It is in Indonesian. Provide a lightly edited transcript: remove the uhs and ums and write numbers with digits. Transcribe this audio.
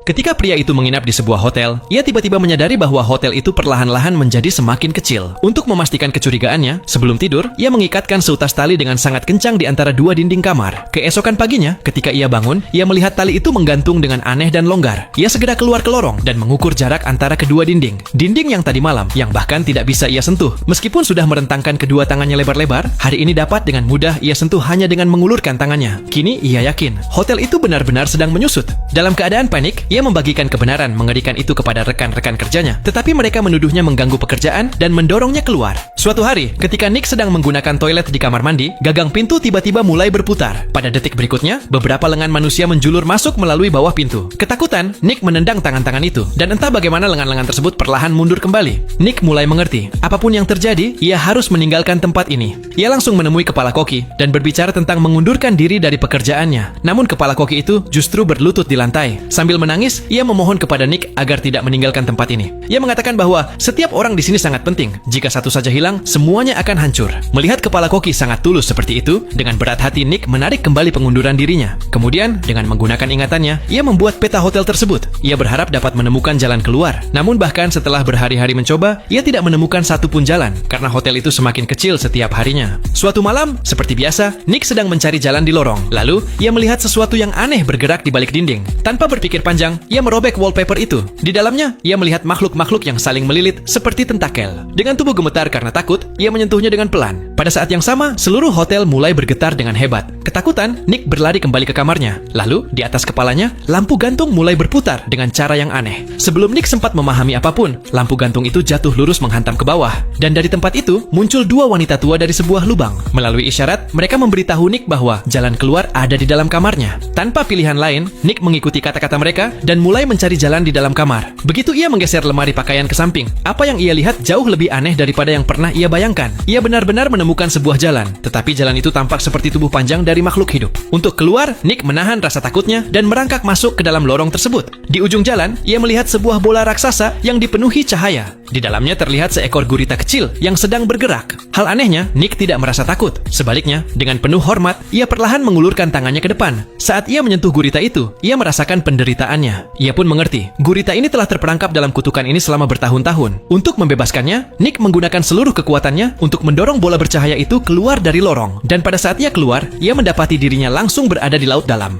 Ketika pria itu menginap di sebuah hotel, ia tiba-tiba menyadari bahwa hotel itu perlahan-lahan menjadi semakin kecil. Untuk memastikan kecurigaannya, sebelum tidur, ia mengikatkan seutas tali dengan sangat kencang di antara dua dinding kamar. Keesokan paginya, ketika ia bangun, ia melihat tali itu menggantung dengan aneh dan longgar. Ia segera keluar ke lorong dan mengukur jarak antara kedua dinding. Dinding yang tadi malam, yang bahkan tidak bisa ia sentuh. Meskipun sudah merentangkan kedua tangannya lebar-lebar, hari ini dapat dengan mudah ia sentuh hanya dengan mengulurkan tangannya. Kini ia yakin, hotel itu benar-benar sedang menyusut. Dalam keadaan panik, ia membagikan kebenaran mengerikan itu kepada rekan-rekan kerjanya, tetapi mereka menuduhnya mengganggu pekerjaan dan mendorongnya keluar. Suatu hari, ketika Nick sedang menggunakan toilet di kamar mandi, gagang pintu tiba-tiba mulai berputar. Pada detik berikutnya, beberapa lengan manusia menjulur masuk melalui bawah pintu. Ketakutan, Nick menendang tangan-tangan itu, dan entah bagaimana lengan-lengan tersebut perlahan mundur kembali. Nick mulai mengerti, apapun yang terjadi, ia harus meninggalkan tempat ini. Ia langsung menemui kepala koki dan berbicara tentang mengundurkan diri dari pekerjaannya. Namun kepala koki itu justru berlutut di lantai. Sambil menangis, ia memohon kepada Nick agar tidak meninggalkan tempat ini. Ia mengatakan bahwa setiap orang di sini sangat penting. Jika satu saja hilang, semuanya akan hancur. Melihat kepala koki sangat tulus seperti itu, dengan berat hati Nick menarik kembali pengunduran dirinya. Kemudian, dengan menggunakan ingatannya, ia membuat peta hotel tersebut. Ia berharap dapat menemukan jalan keluar. Namun bahkan setelah berhari-hari mencoba, ia tidak menemukan satupun jalan, karena hotel itu semakin kecil setiap harinya. Suatu malam, seperti biasa, Nick sedang mencari jalan di lorong. Lalu, ia melihat sesuatu yang aneh bergerak di balik dinding. Tanpa berpikir panjang, ia merobek wallpaper itu. Di dalamnya, ia melihat makhluk-makhluk yang saling melilit seperti tentakel. Dengan tubuh gemetar karena takut, ia menyentuhnya dengan pelan. Pada saat yang sama, seluruh hotel mulai bergetar dengan hebat. Ketakutan, Nick berlari kembali ke kamarnya. Lalu, di atas kepalanya, lampu gantung mulai berputar dengan cara yang aneh. Sebelum Nick sempat memahami apapun, lampu gantung itu jatuh lurus menghantam ke bawah. Dan dari tempat itu, muncul dua wanita tua dari sebuah lubang. Melalui isyarat, mereka memberitahu Nick bahwa jalan keluar ada di dalam kamarnya. Tanpa pilihan lain, Nick mengikuti kata-kata mereka dan mulai mencari jalan di dalam kamar. Begitu ia menggeser lemari pakaian ke samping, apa yang ia lihat jauh lebih aneh daripada yang pernah ia bayangkan. Ia benar-benar menemukan sebuah jalan, tetapi jalan itu tampak seperti tubuh panjang dari makhluk hidup. Untuk keluar, Nick menahan rasa takutnya dan merangkak masuk ke dalam lorong tersebut. Di ujung jalan, ia melihat sebuah bola raksasa yang dipenuhi cahaya. Di dalamnya terlihat seekor gurita kecil yang sedang bergerak. Hal anehnya, Nick tidak merasa takut. Sebaliknya, dengan penuh hormat, ia perlahan mengulurkan tangannya ke depan. Saat ia menyentuh gurita itu, ia merasakan penderitaannya. Ia pun mengerti, gurita ini telah terperangkap dalam kutukan ini selama bertahun-tahun. Untuk membebaskannya, Nick menggunakan seluruh kekuatannya untuk mendorong bola bercahaya itu keluar dari lorong. Dan pada saat ia keluar, ia mendapati dirinya langsung berada di laut dalam.